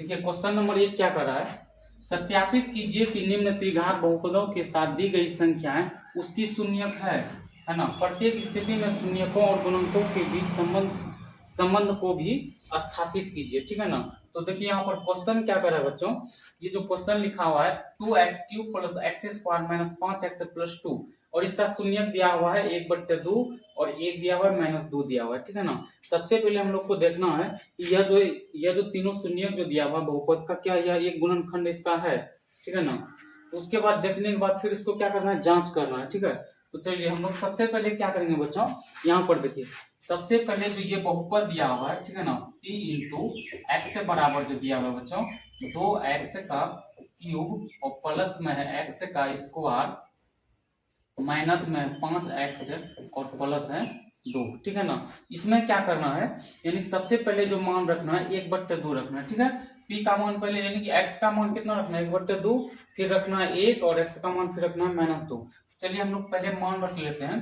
देखिए question number 1 क्या कर रहा है, सत्यापित कीजिए कि निम्न त्रिघात बहुपदों के साथ दी गई संख्याएं उसकी शून्यक है ना। प्रत्येक स्थिति में शून्यकों और गुणकों के बीच संबंध को भी स्थापित कीजिए, ठीक है ना। तो देखिए यहाँ पर क्वेश्चन क्या कर रहा है बच्चों, ये जो क्वेश्चन लिखा हुआ है 2x³ plus x square minus 5x plus 2 और इसका शून्यक दिया हुआ है 1/2 और 1 दिया हुआ है -2 दिया हुआ है, ठीक है ना। सबसे पहले हम लोग को देखना है कि यह जो तीनों शून्यक जो दिया हुआ बहुपद का क्या यह एक गुणनखंड इसका है, ठीक है ना। तो उसके बाद देखने के बाद फिर इसको क्या करना है, जांच करना है, ठीक है। तो चलिए हम लोग सबसे पहले क्या करेंगे बच्चों, यहाँ पर देखिए सबसे पहले जो ये बहुपद दिया हुआ है, ठीक है ना, p इंटू एक्स से बराबर जो दिया हुआ है बच्चों 2x का क्यूब और प्लस में है x का स्क्वायर माइनस में 5x और प्लस है 2, ठीक है ना। इसमें क्या करना है, यानी सबसे पहले जो मान रखना है 1/2 रखना है, ठीक है। p का मान पहले यानी कि x का मान कितना रखना है 1/2, फिर रखना है 1 और x का मान फिर रखना है -2। चलिए हम लोग पहले मान रख लेते हैं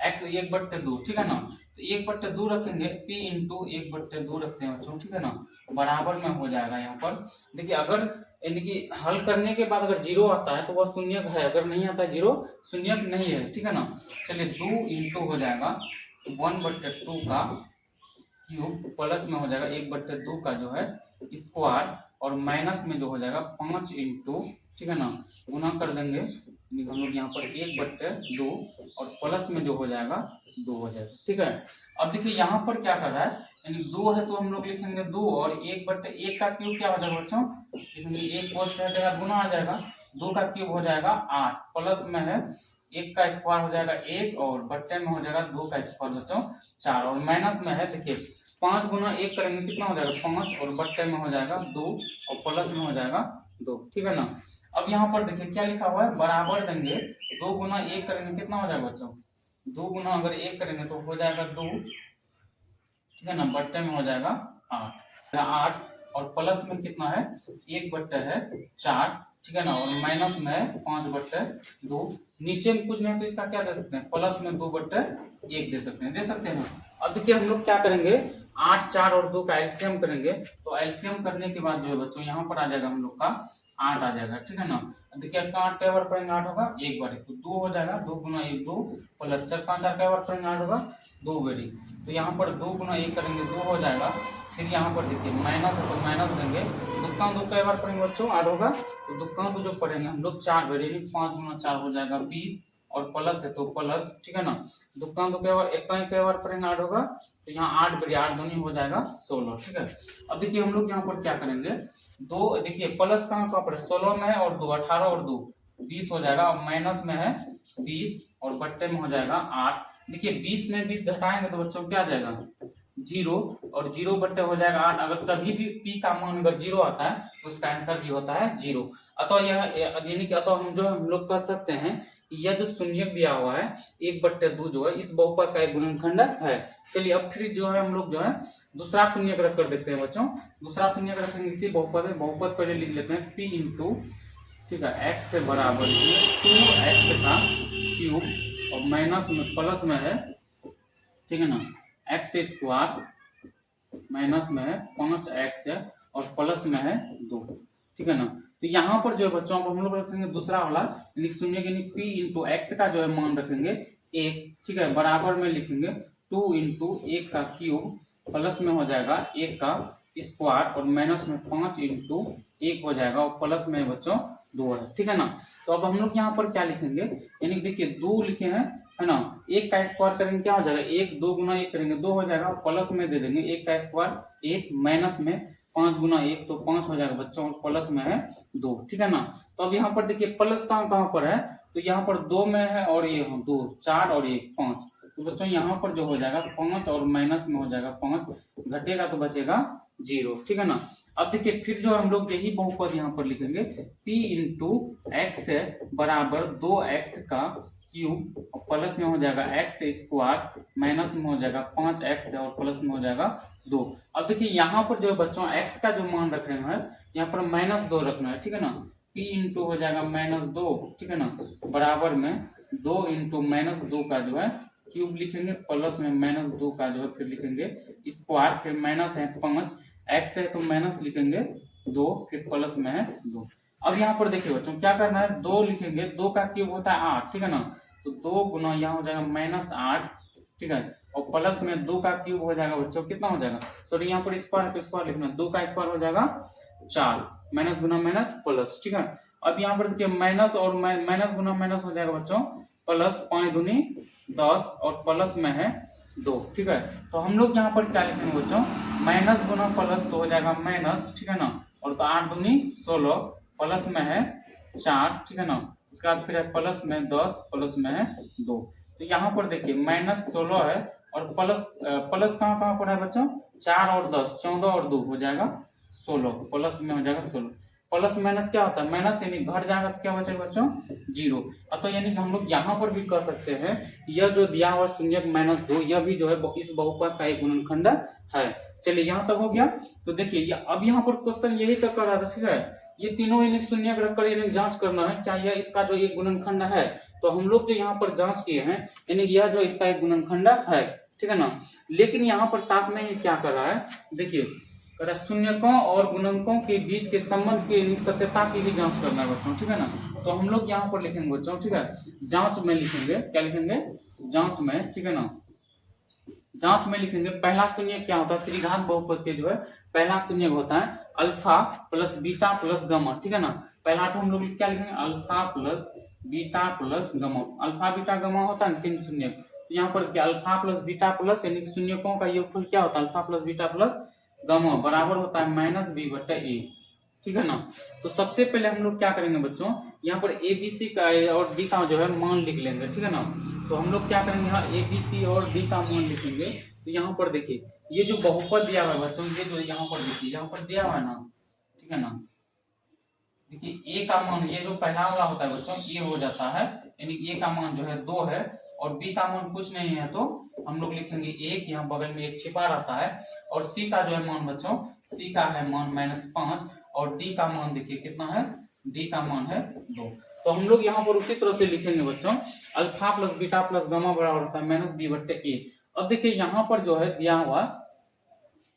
x 1/2, ठीक है ना। तो 1/2 रखेंगे p इंटू 1/2 रखते हैं बच्चों, ठीक है ना, बराबर में हो जाएगा। यहाँ पर देखिए अगर यानी कि हल करने के बाद अगर जीरो आता है तो वह शून्यक है, अगर नहीं आता है जीरो शून्यक नहीं है, ठीक है ना। चलिए 2 इंटू हो जाएगा 1/2 का क्यूब प्लस में हो जाएगा 1/2 का जो है स्क्वायर और माइनस में जो हो जाएगा 5 इंटू, ठीक है ना, गुना कर देंगे हम लोग यहाँ पर 1/2 और प्लस में जो हो जाएगा 2 हो जाएगा, ठीक है। अब देखिए यहाँ पर क्या कर रहा है, यानी 2 है तो हम लोग लिखेंगे 2 और 1/1 का क्यूब क्या हो जाएगा बच्चों, लिखेंगे 1 पोस्ट हटेगा गुना आ जाएगा, 2 का क्यूब हो जाएगा 8 प्लस में है 1 का स्क्वायर हो जाएगा 1 और बट्टे में हो जाएगा 2 का स्क्वायर बच्चों 4 और माइनस में है देखिए 5 गुना 1 करेंगे कितना हो जाएगा 5 और बट्टे में हो जाएगा 2 और प्लस में हो जाएगा 2, ठीक है ना। अब यहाँ पर देखिए क्या लिखा हुआ है, बराबर देंगे 2 गुना 1 करेंगे कितना हो जाएगा बच्चों, 2 गुना अगर 1 करेंगे तो हो जाएगा 2, ठीक है ना, बट्टे में हो जाएगा 8 और प्लस में कितना है 1/4, ठीक है ना, और माइनस में 5/2। नीचे में कुछ नहीं तो इसका क्या दे सकते हैं, प्लस में 2/1 दे सकते हैं ना। अब देखिए हम लोग क्या करेंगे 8, 4 और 2 का एलसीएम करेंगे, तो एलसीएम करने के बाद जो है बच्चों यहाँ पर आ जाएगा हम लोग का 8 आ जाएगा, ठीक है ना। देखिए इसका 8 कई बार पढ़ेंगे 8 होगा, एक बार तो 2 हो जाएगा, 2 गुना 1 2 प्लस 4 5 4 कई बार पढ़ेंगे 8 होगा 2 बेरी, तो यहाँ पर 2 गुना 1 करेंगे 2 हो जाएगा। फिर यहाँ पर देखिए माइनस है तो माइनस देंगे, दुक्का 2 कई बार पढ़ेंगे बच्चों 8 होगा, तो दुक्का 2 जो पढ़ेंगे हम लोग 4 बेरी 5 गुना 4 हो जाएगा 20 और प्लस है तो प्लस, ठीक है ना। दुक्का 2 कई बार कई बार पढ़ेंगे 8 होगा, तो यहाँ 8 बेरी 8 दूनी हो जाएगा 16, ठीक है। अब देखिए हम लोग यहाँ पर क्या करेंगे, 2 देखिए प्लस कहाँ पर 16 में है और 2 18 और 2 20 हो जाएगा, और माइनस में है 20 और बट्टे में हो जाएगा 8। देखिए 20 में 20 घटाएंगे तो बच्चों क्या आ जाएगा 0 और 0 बट्टे हो जाएगा 8। अगर कभी भी p का मान अगर 0 आता है तो उसका आंसर भी होता है 0। अतः यह यानी कि अतः हम लोग कह सकते हैं कि यह जो शून्यक दिया हुआ है 1/2 जो है इस बहुपद का एक गुणनखंड है। चलिए अब फिर जो है हम लोग जो है दूसरा शून्यक रख कर देखते हैं बच्चों। दूसरा शून्यक रखेंगे इसी बहुपद में, बहुपद पहले लिख लेते हैं p इंटू, ठीक है, x से बराबर 2x का क्यूब और माइनस में प्लस में है, ठीक है ना, एक्स स्क्वायर माइनस में है 5x और प्लस में है 2, ठीक है ना। तो यहाँ पर जो है बच्चों को हम लोग रखेंगे दूसरा वाला यानी शून्य यानी p इंटू एक्स का जो है मान रखेंगे 1, ठीक है, बराबर में लिखेंगे 2 इंटू 1 का क्यूब प्लस में हो जाएगा 1 का स्क्वायर और माइनस में 5 इंटू 1 हो जाएगा और प्लस में बच्चों 2 है, ठीक है ना। तो अब हम लोग यहाँ पर क्या लिखेंगे, यानी देखिए 2 लिखे हैं, है ना, 1 का स्क्वायर करेंगे क्या हो जाएगा 1, 2 गुना 1 करेंगे 2 हो जाएगा, प्लस में दे देंगे 1 का स्क्वायर 1 माइनस में 5 गुना 1 तो 5 हो जाएगा बच्चों और प्लस में है 2, ठीक है ना। तो अब यहाँ पर देखिए प्लस कहाँ पर है, तो यहाँ पर 2 में है और ये 2 4 और 1 5, तो बच्चों यहाँ पर जो हो जाएगा 5 और माइनस में हो जाएगा 5, घटेगा तो बचेगा 0, ठीक है ना। अब देखिए फिर जो हम लोग यही बहुपद यहाँ पर लिखेंगे p इंटू एक्स बराबर 2x का क्यूब और प्लस में हो जाएगा एक्स स्क्वायर माइनस में हो जाएगा 5x और प्लस में हो जाएगा 2। अब देखिए यहाँ पर जो बच्चों x का जो मान रख रहे हैं यहाँ पर -2 रखना है, ठीक है ना, p इंटू हो जाएगा -2, ठीक है ना, बराबर में 2 इंटू -2 का जो है क्यूब लिखेंगे प्लस में -2 का जो है फिर लिखेंगे स्क्वायर, फिर माइनस है 5 x है तो माइनस लिखेंगे 2, फिर प्लस में है 2। अब यहाँ पर देखिए बच्चों क्या करना है, 2 लिखेंगे, 2 का क्यूब होता है 8, ठीक है ना, तो 2 गुना यहाँ हो जाएगा -8, ठीक है, और प्लस में 2 का क्यूब हो जाएगा बच्चों, कितना हो जाएगा, सॉरी यहाँ पर स्क्वायर तो स्क्वायर लिखना, 2 का स्क्वायर हो जाएगा 4, माइनस गुना माइनस प्लस, ठीक है। अब यहाँ पर देखिए माइनस और माइनस गुना माइनस हो जाएगा बच्चों प्लस, 5 दूनी 10 और प्लस में है 2, ठीक है। तो हम लोग यहाँ पर क्या लिखेंगे बच्चों, माइनस गुना प्लस तो हो जाएगा माइनस, ठीक है ना, और तो 8 दूनी 16 प्लस में है 4, ठीक है ना, उसके बाद फिर है प्लस में 10 प्लस में है 2। तो यहाँ पर देखिए -16 है और प्लस प्लस कहाँ कहाँ पर है बच्चों, 4 और 10, 14 और 2 हो जाएगा 16, प्लस में हो जाएगा 16। प्लस माइनस क्या होता है, माइनस यानी घर जाएगा तो क्या बचेगा बच्चों 0। तो यानी कि हम लोग यहाँ पर भी कर सकते हैं, यह जो दिया हुआ शून्यक -2 यह भी जो है इस बहुपद का एक गुणनखंड है। चलिए यहाँ तक हो गया। तो देखिए अब यहाँ पर क्वेश्चन यही तक कर रहा था, ठीक है, ये तीनों यानी शून्यक रखकर यानी जांच करना है क्या यह इसका जो एक गुणनखंड है। तो हम लोग जो यहाँ पर जांच किए हैं यानी यह जो इसका एक गुणनखंड है, ठीक है ना। लेकिन यहाँ पर साथ में ये क्या कर रहा है, देखिए शून्यकों और गुणनकों के बीच के संबंध की सत्यता की भी जांच करना है बच्चों, ठीक है ना। तो हम लोग यहाँ पर लिखेंगे बच्चों, ठीक है, जांच में लिखेंगे, क्या लिखेंगे, जांच में, ठीक है ना, जांच में लिखेंगे पहला शून्य क्या होता है, त्रिघात बहुपद के जो है पहला शून्य होता है alpha plus beta plus gamma, ठीक है ना। पहला तो हम लोग क्या लिखेंगे, alpha plus beta plus gamma, alpha beta gamma होता है 3 शून्य। तो यहाँ पर क्या अल्फा प्लस बीटा प्लस यानी शून्यकों का योगफल क्या होता है, alpha plus beta plus gamma बराबर होता है -b/a, ठीक है ना। तो सबसे पहले हम लोग क्या करेंगे बच्चों, यहाँ पर ए बी सी का और डी का जो है मान लिख लेंगे, ठीक है ना। तो हम लोग क्या करेंगे, यहाँ ए बी सी और डी का मान लिखेंगे। तो यहाँ पर देखिए ये जो बहुपद दिया हुआ है बच्चों, ये जो यहाँ पर देखिए यहाँ पर दिया हुआ है ना, ठीक है ना, देखिए ए का मान ये जो पहला वाला होता है बच्चों ये हो जाता है, यानी ए का मान जो है 2 है और बी का मान कुछ नहीं है, तो हम लोग लिखेंगे 1, यहाँ बगल में 1 छिपा रहता है। और सी का जो है मान बच्चों, सी का है मान -5 और डी का मान देखिए कितना है, डी का मान है 2। तो हम लोग यहाँ पर उसी तरह से लिखेंगे बच्चों, alpha plus beta plus gamma बराबर होता है -b/a। अब देखिए यहाँ पर जो है दिया हुआ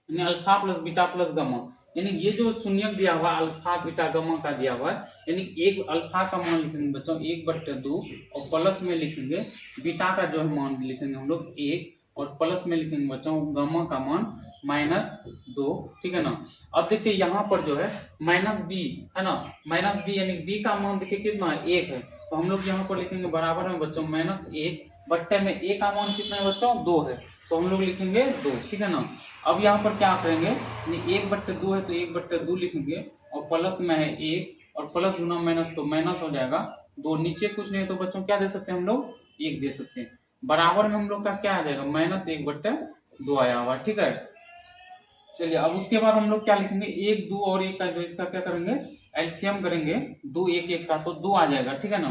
यानी alpha plus beta plus gamma, यानी ये जो शून्यक दिया हुआ अल्फा बीटा गामा का दिया हुआ है, यानी एक अल्फा का मान लिखेंगे बच्चों 1/2 और प्लस में लिखेंगे बीटा का जो है मान लिखेंगे हम लोग 1 और प्लस में लिखेंगे बच्चों गामा का मान -2, ठीक है ना। अब देखिए यहाँ पर जो है -b है ना, -b यानी b का मान देखिए कितना है 1 है, तो हम लोग यहाँ पर लिखेंगे बराबर में बच्चों -1 बट्टे में a का मान कितना है बच्चों 2 है, तो हम लोग लिखेंगे 2, ठीक है ना। अब यहाँ पर क्या करेंगे, 1/2 है तो 1/2 लिखेंगे और प्लस में है 1 और प्लस गुना माइनस तो माइनस हो जाएगा 2, नीचे कुछ नहीं है तो बच्चों क्या दे सकते हैं हम लोग 1 दे सकते हैं, बराबर में हम लोग का क्या आ जाएगा -1/2 आया हुआ, ठीक है। चलिए अब उसके बाद हम लोग क्या लिखेंगे 1 2 और 1 का जो इसका क्या करेंगे एलसीएम करेंगे, 2 1 1 का तो 2 आ जाएगा, ठीक है ना,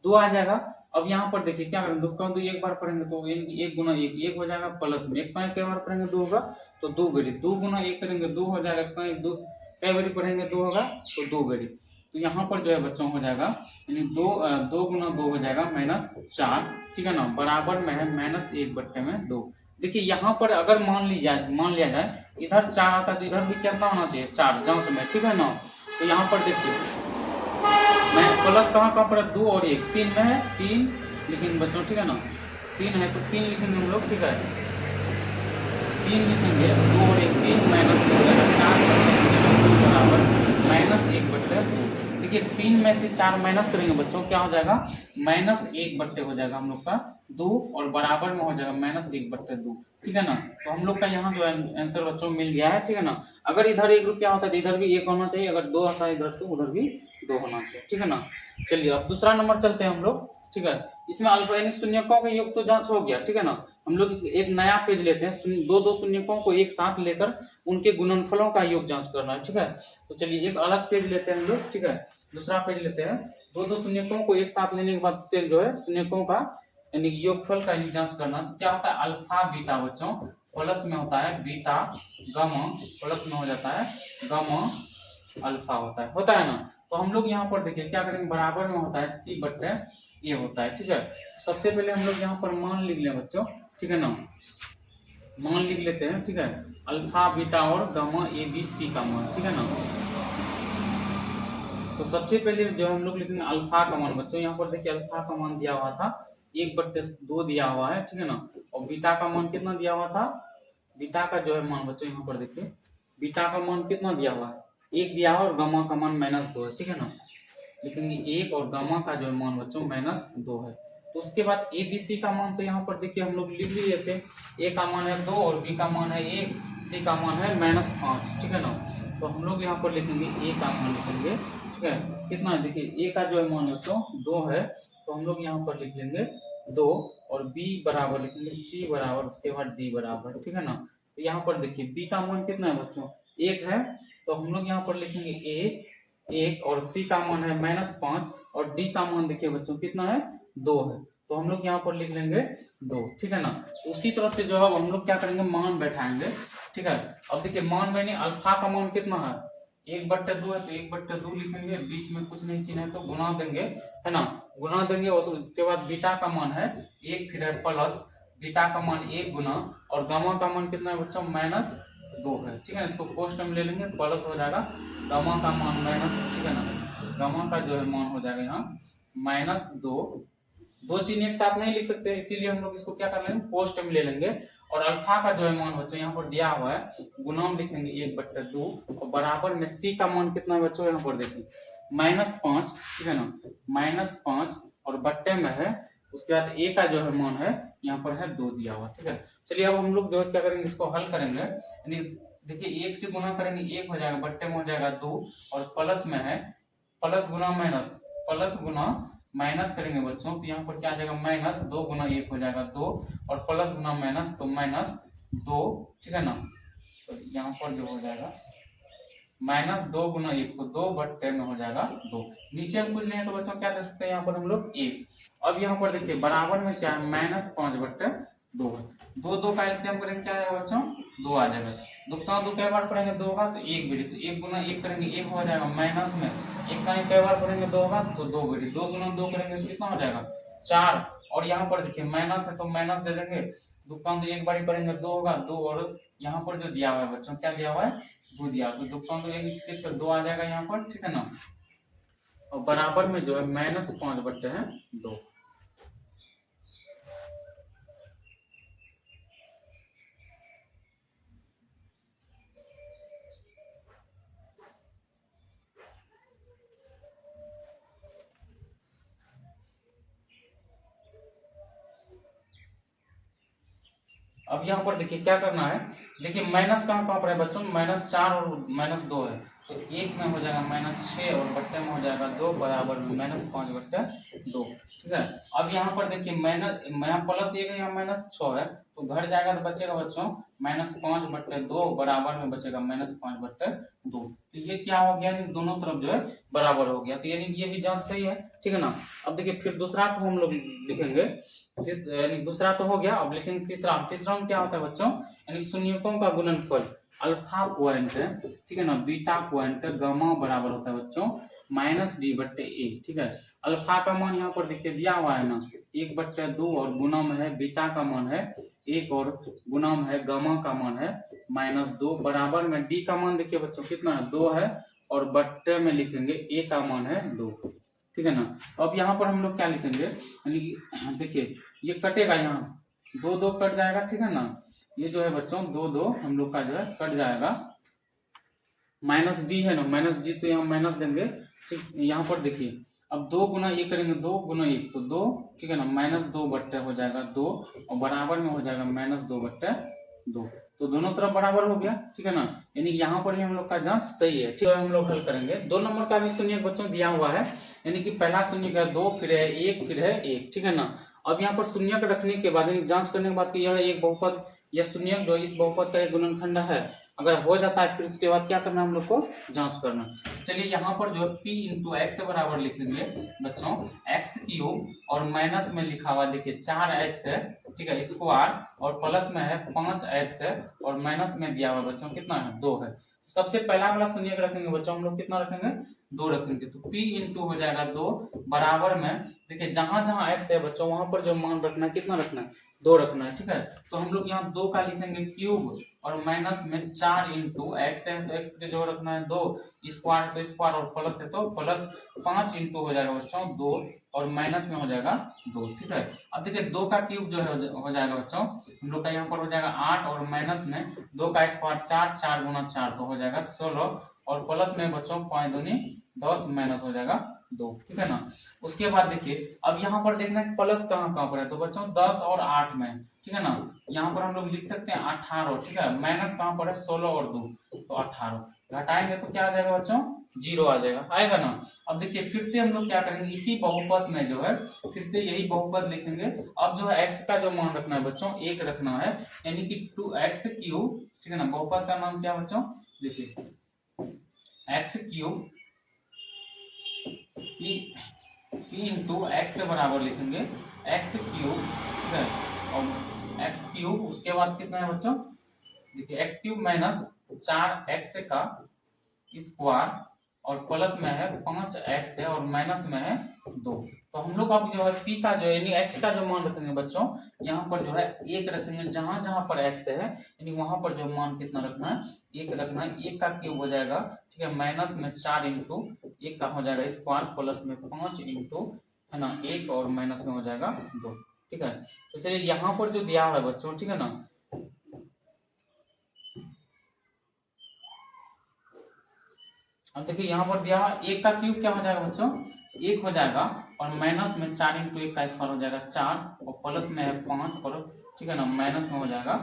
2 आ जाएगा। अब यहाँ पर देखिए क्या करेंगे, 2 का 2 एक बार पढ़ेंगे तो 1 गुना 1 1 हो जाएगा, प्लस में 1 का कई बार पढ़ेंगे 2 होगा तो 2 बेरी, 2 गुना 1 करेंगे 2 हो जाएगा, कई बारी पढ़ेंगे 2 होगा तो 2 बेरी। तो यहाँ पर जो है बच्चों हो जाएगा यानी 2 गुना 2 हो जाएगा -4, ठीक है ना, बराबर में है -1/2। देखिए यहाँ पर अगर मान लिया जाए इधर 4 आता है तो इधर भी कितना होना चाहिए 4 जांच में, ठीक है ना। तो यहाँ पर देखिए मैं प्लस कहाँ पर 2 और 1 3 में है, 3 लिखेंगे बच्चों, ठीक है ना, 3 है तो 3 लिखेंगे हम लोग, ठीक है, 3 लिखेंगे 2 और 1 3 -2 हो जाएगा 4 बराबर -1/2। देखिए 3 में से 4 माइनस करेंगे बच्चों क्या हो जाएगा -1/2 हो जाएगा हम लोग का 2 और बराबर में हो जाएगा -1/2, ठीक है ना। तो हम लोग का यहाँ जो आंसर बच्चों मिल गया है, ठीक है ना। अगर इधर 1 रुपया होता है तो इधर भी 1 होना चाहिए, अगर 2 आता है इधर तो उधर भी 2 होना चाहिए, ठीक है ना। चलिए अब दूसरा नंबर चलते हैं हम लोग, ठीक है। इसमें अल्फा यानी शून्यकों का योग तो जांच हो गया, ठीक है ना। हम लोग एक नया पेज लेते हैं, दो शून्यकों को एक साथ लेकर उनके गुणनफलों का योग जांच करना है, ठीक है। तो चलिए एक अलग पेज लेते हैं हम लोग, ठीक है, दूसरा पेज लेते हैं। दो शून्यकों को एक साथ लेने के बाद फिर जो है शून्यकों का यानी योगफल का जांच करना। तो क्या होता है अल्फा बीटा बच्चों प्लस में होता है बीटा गामा प्लस में हो जाता है गामा अल्फा होता है ना। तो हम लोग यहाँ पर देखिए क्या करेंगे बराबर में होता है C/A होता है, ठीक है। सबसे पहले हम लोग यहाँ पर मान लिख लें बच्चों, ठीक है ना, मान लिख लेते हैं, ठीक है। अल्फा बीटा और गामा ए बी सी का मान, ठीक है ना। तो सबसे पहले जो हम लोग लिखेंगे अल्फा का मान बच्चों, यहाँ पर देखिए अल्फा का मान दिया हुआ था 1/2 दिया हुआ है, ठीक है ना। और बीटा का मान कितना दिया हुआ था, बीटा का जो है मान बच्चों यहाँ पर देखिए बीटा का मान कितना दिया हुआ है 1 दिया हुआ, और गामा का मान -2 है, ठीक है ना। लिखेंगे 1 और गामा का जो है मान बच्चों -2 है। तो उसके बाद ए बी सी का मान तो यहाँ पर देखिए हम लोग लिख लिए थे, ए का मान है 2 और बी का मान है 1, सी का मान है -5, ठीक है ना। तो हम लोग यहाँ पर लिखेंगे ए का मान लिखेंगे, ठीक है, कितना है देखिए ए का जो है मान बच्चों 2 है, तो हम लोग यहाँ पर लिख लेंगे 2, और बी बराबर लिखेंगे सी बराबर, उसके बाद डी बराबर, ठीक है ना। तो यहाँ पर देखिए बी का मान कितना है बच्चों 1 है, तो हम लोग यहाँ पर लिखेंगे ए 1, और सी का मान है -5, और डी का मान देखिए बच्चों कितना है 2 है, तो हम लोग यहाँ पर लिख लेंगे 2, ठीक है ना। तो उसी तरह से जो है हम लोग क्या करेंगे मान बैठाएंगे, ठीक है। अब देखिए मान मैंने अल्फा का मान कितना है 1/2 है, तो 1/2 लिखेंगे, बीच में कुछ नहीं चिन्ह है तो गुना देंगे, है ना, गुना देंगे। और उसके बाद बीटा का मान है 1, फिर है प्लस बीटा का मान 1 गुना, और गामा का मान कितना है बच्चों -2 है, ठीक है। इसको कोष्ट में ले लेंगे, प्लस हो जाएगा गामा का मान माइनस, ठीक है ना, गामा का जो है मान हो जाएगा यहाँ -2। दो चिन्ह एक साथ नहीं लिख सकते, इसीलिए हम लोग इसको क्या कर लेंगे पोस्ट में ले लेंगे। और अल्फा का जो है मान बच्चों यहाँ पर दिया हुआ है, गुणाम लिखेंगे 1/2, और बराबर में सी का मान कितना है बच्चों यहाँ पर देखिए -5, ठीक है ना, -5, और बट्टे में है, उसके बाद ए का जो है मान है यहाँ पर है 2 दिया हुआ, ठीक है। चलिए अब हम लोग जो है क्या करेंगे इसको हल करेंगे, यानी देखिए 1 से गुना करेंगे 1 हो जाएगा, बट्टे में हो जाएगा 2, और प्लस में है प्लस गुना माइनस, प्लस गुना माइनस करेंगे बच्चों, तो यहाँ पर क्या आ जाएगा -2 गुना 1 हो जाएगा 2, और प्लस गुना माइनस तो -2, ठीक है ना। तो यहाँ पर जो हो जाएगा -2 गुना 1 तो 2/2 में हो जाएगा 2। नीचे में कुछ नहीं है तो बच्चों क्या दे सकते हैं यहाँ पर हम लोग 1। अब यहाँ पर देखिए बराबर में क्या है -5/2 है, 2 का एलसीएम करेंगे क्या आएगा बच्चों 2 आ जाएगा, 2 का 2 कई बार पढ़ेंगे 2 का तो 1 बेटी, तो 1 गुना 1 करेंगे 1 हो जाएगा, माइनस में 1 का कई बार पढ़ेंगे 2 का तो 2 बेटी, 2 गुना 2 करेंगे तो कितना हो जाएगा 4। और यहाँ पर देखिए माइनस है तो माइनस दे देंगे, 2 का 2 एक बार पढ़ेंगे 2 होगा 2, और यहाँ पर जो दिया हुआ है बच्चों क्या दिया हुआ है 2 दिया, तो 2 का 2 एक सिर्फ 2 आ जाएगा यहाँ पर, ठीक है ना। और बराबर में जो है -5/2। अब यहाँ पर देखिए क्या करना है, देखिए माइनस कहाँ कहाँ पर है बच्चों -4 और -2 है, तो 1 में हो जाएगा -6, और बट्टे में हो जाएगा 2, बराबर में -5/2, ठीक है। अब यहाँ पर देखिए यहाँ प्लस 1 है, यहाँ -6 है, तो घर जाएगा तो बचेगा बच्चों -5/2, बराबर में बचेगा -5/2। तो ये क्या हो गया, दोनों तरफ जो है बराबर हो गया, तो यानी ये भी जांच सही है, ठीक है ना। अब देखिए फिर दूसरा तो हम लोग लिखेंगे, यानी दूसरा तो हो गया, अब लिखेंगे तीसरा। तीसरा में क्या होता है बच्चों, यानी शून्यकों का गुणनफल अल्फा पॉइंट है, ठीक है ना, बीटा पॉइंट गामा बराबर होता है बच्चों -d/a, ठीक है। अल्फा का मान यहाँ पर देखिए दिया हुआ है ना 1/2, और गुना में है बीटा का मान है 1, और गुना में है गामा का मान है -2, बराबर में डी का मान देखिए बच्चों कितना है 2 है, और बट्टे में लिखेंगे ए का मान है 2, ठीक है ना। अब यहाँ पर हम लोग क्या लिखेंगे, यानी देखिए ये कटेगा, यहाँ 2 कट जाएगा, ठीक है ना, ये जो है बच्चों 2 हम लोग का जो है कट जाएगा, -d है ना, -d तो यहाँ माइनस देंगे, ठीक। यहाँ पर देखिए अब 2 गुना 1 करेंगे 2 गुना 1 तो 2, ठीक है ना, -2 हो जाएगा 2, और बराबर में हो जाएगा -2/2, तो दोनों तरफ बराबर हो गया, ठीक है ना। यानी यहाँ पर भी हम लोग का जांच सही है, ठीक है। हम लोग हल करेंगे 2 नंबर का भी शून्य बच्चों दिया हुआ है, यानी कि पहला शून्य का 2, फिर है 1, फिर है 1, ठीक है ना। अब यहाँ पर शून्य रखने के बाद जांच करने के बाद कि यह एक बहुपद या शून्य जो इस बहुपद का एक गुणनखंड है, अगर हो जाता है फिर उसके बाद क्या करना है हम लोग को जांच करना। चलिए यहाँ पर जो p इंटू एक्स बराबर लिखेंगे बच्चों x³ और माइनस में लिखा हुआ देखिए 4x है, ठीक है, स्क्वायर, और प्लस में है 5x है, और माइनस में दिया हुआ बच्चों कितना है 2 है। सबसे पहला वाला शून्य रखेंगे बच्चों हम लोग कितना रखेंगे 2 रखेंगे, तो p इंटू हो जाएगा 2, बराबर में देखिए जहां जहां x है बच्चों वहां पर जो मान रखना है कितना रखना है 2 रखना है, ठीक है। तो हम लोग यहाँ 2 का लिखेंगे क्यूब, और माइनस में 4 इंटू एक्स है तो एक्स के जो रखना है 2, स्क्वायर है तो स्क्वायर और प्लस है तो प्लस 5 इंटू हो जाएगा बच्चों 2 और माइनस में हो जाएगा 2। ठीक है, अब देखिए 2 का क्यूब जो है हो जाएगा बच्चों हम लोग का यहाँ पर हो जाएगा 8 और माइनस में 2 का स्क्वायर 4, 4 गुना 4 तो हो जाएगा 16 और प्लस में बच्चों 5 दूनी 10 माइनस हो जाएगा 2। ठीक है ना। उसके बाद देखिए अब यहाँ पर देखना है प्लस कहाँ कहाँ पर है तो बच्चों 10 और 8 में। ठीक है ना, यहाँ पर हम लोग लिख सकते हैं 18। ठीक है, माइनस कहाँ पर है 16 और 2 तो 18 घटाएंगे तो क्या आ जाएगा बच्चों 0 आ जाएगा, आएगा ना। अब देखिए फिर से हम लोग क्या करेंगे इसी बहुपद में जो है फिर से यही बहुपद लिखेंगे। अब जो है x का जो मान रखना है बच्चों 1 रखना है यानी कि 2x क्यूब। ठीक है ना, बहुपद का नाम क्या बच्चों देखिए x cube p into x से बराबर लिखेंगे एक्स क्यूब। ठीक है, और एक्स क्यूब उसके बाद कितना है बच्चों देखिए एक्स क्यूब माइनस 4x का स्क्वायर और प्लस में है 5x है और माइनस में है 2। तो हम लोग अब जो है p का जो यानी x का जो मान रखेंगे बच्चों यहाँ पर जो है 1 रखेंगे, जहां जहां पर x है यानी वहां पर जो मान कितना रखना है 1 रखना है। 1 का क्यूब हो जाएगा ठीक है माइनस में 4 इंटू 1 का हो जाएगा स्क्वायर प्लस में 5 इंटू है ना 1 और माइनस में हो जाएगा 2। ठीक है, तो चलिए यहाँ पर जो दिया हुआ है बच्चों ठीक है ना अब देखिए यहाँ पर दिया हुआ 1 का क्यूब क्या हो जाएगा बच्चों 1 हो जाएगा और माइनस में 4 इंटू 1 का स्क्वायर हो जाएगा 4 और प्लस में है 5 और ठीक है ना माइनस में हो जाएगा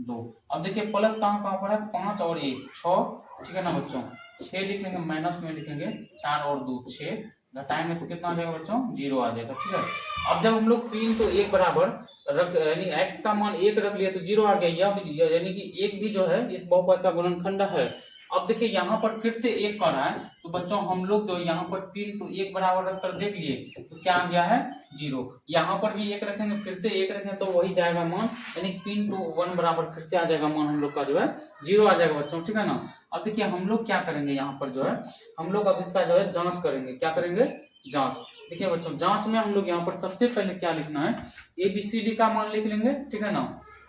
2। अब देखिए प्लस कहाँ कहाँ पर है 5 और 1 6। ठीक है ना बच्चों 6 लिखेंगे माइनस में लिखेंगे 4 और 2 6 घटाएंगे तो कितना आ जाएगा बच्चों 0 आ जाएगा। ठीक है, अब जब हम लोग 3 तो 1 बराबर रख यानी x का मान 1 रख लिया तो 0 आ गया यानी कि 1 भी जो है इस बहुपद का गुणनखंड है। अब देखिए यहाँ पर फिर से 1 कर रहा है तो बच्चों हम लोग जो यहाँ पर 3 तो 1 बराबर रख कर देख लिए तो क्या आ गया है 0। यहाँ पर भी 1 रखेंगे फिर से 1 रखेंगे तो वही जाएगा मान यानी 3 to 1 बराबर फिर से आ जाएगा मान हम लोग का जो है 0 आ जाएगा बच्चों। ठीक है ना, अब देखिए हम लोग क्या करेंगे यहाँ पर जो है हम लोग अब इसका जो है जांच करेंगे। क्या करेंगे जांच। देखिए बच्चों जांच में हम लोग यहाँ पर सबसे पहले क्या लिखना है ABCD का मान लिख लेंगे। ठीक है ना,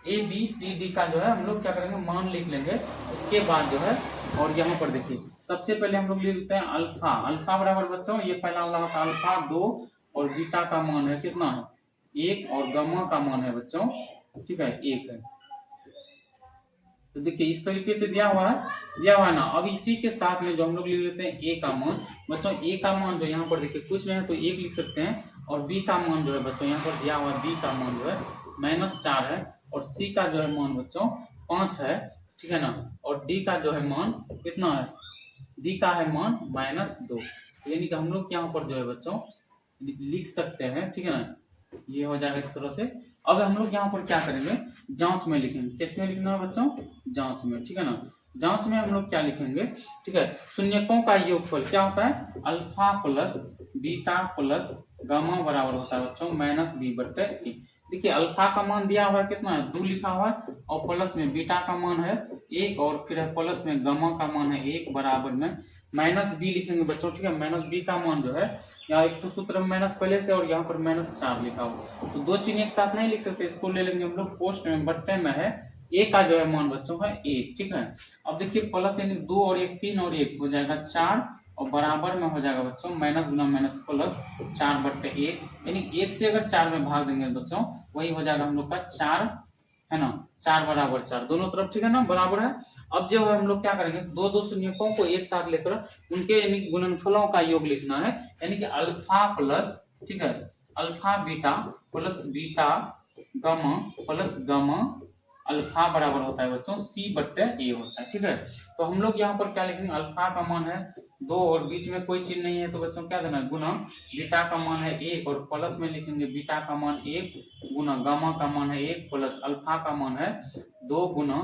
ABCD का जो है हम लोग क्या करेंगे मान लिख लेंगे। उसके बाद जो है और यहाँ पर देखिए सबसे पहले हम लोग लिख लेते हैं अल्फा। अल्फा बराबर बच्चों ये पहला वाला होता है अल्फा 2 और बीटा का मान है कितना है 1 और गामा का मान है बच्चों ठीक है 1 है। तो देखिए इस तरीके से दिया हुआ है ना। अब इसी के साथ में जो हम लोग लिख लेते हैं ए का मान बच्चों ए का मान जो यहाँ पर देखिए कुछ नहीं है तो 1 लिख सकते हैं और बी का मान जो है बच्चों यहाँ पर दिया हुआ बी का मान जो है -4 है और सी का जो है मान बच्चों 5 है। ठीक है ना, और डी का जो है मान कितना है डी का है मान -2 यानी कि हम लोग यहाँ पर जो है बच्चों लिख सकते हैं। ठीक है ना, ये हो जाएगा इस तरह से। अब हम लोग यहाँ पर क्या करेंगे जांच में लिखेंगे। किसमें लिखना है बच्चों जांच में। ठीक है ना, जांच में हम लोग क्या लिखेंगे ठीक है शून्यकों का योगफल क्या होता है alpha plus beta plus gamma बराबर होता है बच्चों -b/a। देखिए अल्फा का मान दिया हुआ है कितना है 2 लिखा हुआ है और प्लस में बीटा का मान है 1 और फिर है प्लस में गामा का मान है 1 बराबर में -b लिखेंगे बच्चों। ठीक है, -b का मान जो है यहाँ एक तो सूत्र में माइनस पहले से और यहाँ पर -4 लिखा हुआ तो 2 चीज एक साथ नहीं लिख सकते, इसको ले लेंगे हम लोग पोस्ट में बट्टे में है ए का जो है मान बच्चों है 1। ठीक है, अब देखिए प्लस यानी 2 और 1 3 और 1 हो जाएगा 4 और बराबर में हो जाएगा बच्चों माइनस गुना माइनस प्लस 4/1 यानी 1 से अगर 4 में भाग देंगे बच्चों वही हो जाएगा हम लोग का 4 है ना 4 बराबर 4 दोनों तरफ। ठीक है ना बराबर है। अब जो है हम लोग क्या करेंगे दो शून्यकों को एक साथ लेकर उनके यानी गुणनफलों का योग लिखना है यानी कि अल्फा प्लस ठीक है alpha beta plus beta gamma plus gamma alpha बराबर होता है बच्चों c/a होता है। ठीक है, तो हम लोग यहाँ पर क्या लिखेंगे अल्फा का मान है 2 और बीच में कोई चिन्ह नहीं है तो बच्चों क्या देना है गुना बीटा का मान है 1 और प्लस में लिखेंगे बीटा का मान 1 गुना गामा का मान है 1 प्लस अल्फा का मान है 2 गुना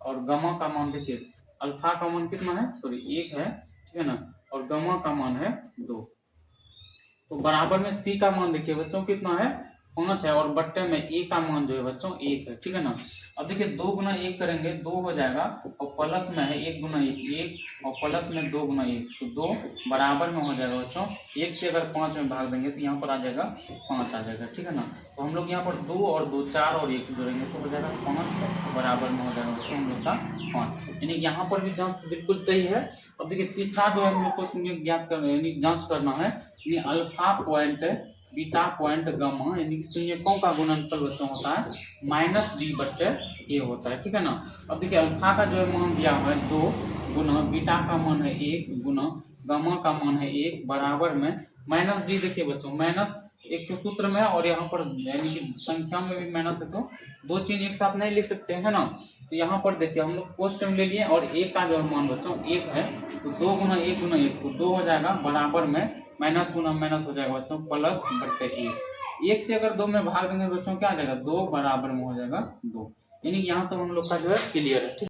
और गामा का मान देखिए अल्फा का मान कितना है सॉरी 1 है। ठीक है ना, और गामा का मान है 2 तो बराबर में सी का मान देखिए बच्चों कितना है 5 है और बट्टे में ए का मान जो है बच्चों 1 है, ठीक है ना। अब देखिए 2 गुना 1 करेंगे 2 हो जाएगा और प्लस में है 1 गुना 1 और प्लस में 2 गुना 1 तो 2 बराबर में हो जाएगा बच्चों। 1 से अगर 5 में भाग देंगे तो यहाँ पर आ जाएगा 5 आ जाएगा, ठीक है ना। तो हम लोग यहाँ पर 2 और 2 4 और 1 जोड़ेंगे तो हो जाएगा 5 बराबर में हो जाएगा बच्चों हम लोग का 5, यानी यहाँ पर भी जांच बिल्कुल सही है। अब देखिए तीसरा जो है हम लोग को शून्य ज्ञात करना यानी जांच करना है, यानी alpha point beta point gamma यानी शून्यकों का गुणनफल बच्चों होता है -d बट्टे ए होता है, ठीक है ना। अब देखिए अल्फा का जो है मान दिया है 2 गुना बीटा का मान है 1 गुना गामा का मान है 1 बराबर में -d। देखिए बच्चों माइनस एक तो सूत्र में और यहाँ पर यानी कि संख्या में भी माइनस है तो दो चीज एक साथ नहीं लिख सकते हैं ना। तो यहाँ पर देखिए हम लोग पोस्ट में ले लिए और 1 का जो मान बच्चों 1 है तो 2 गुना 1 गुना 1 तो 2 हो जाएगा बराबर में माइनस गुना माइनस हो जाएगा बच्चों प्लस बट्टे 1 से अगर 2 में भाग देंगे बच्चों क्या आ जाएगा 2 बराबर में हो जाएगा 2, यानी यहाँ तो हम लोग का जो है क्लियर है, ठीक।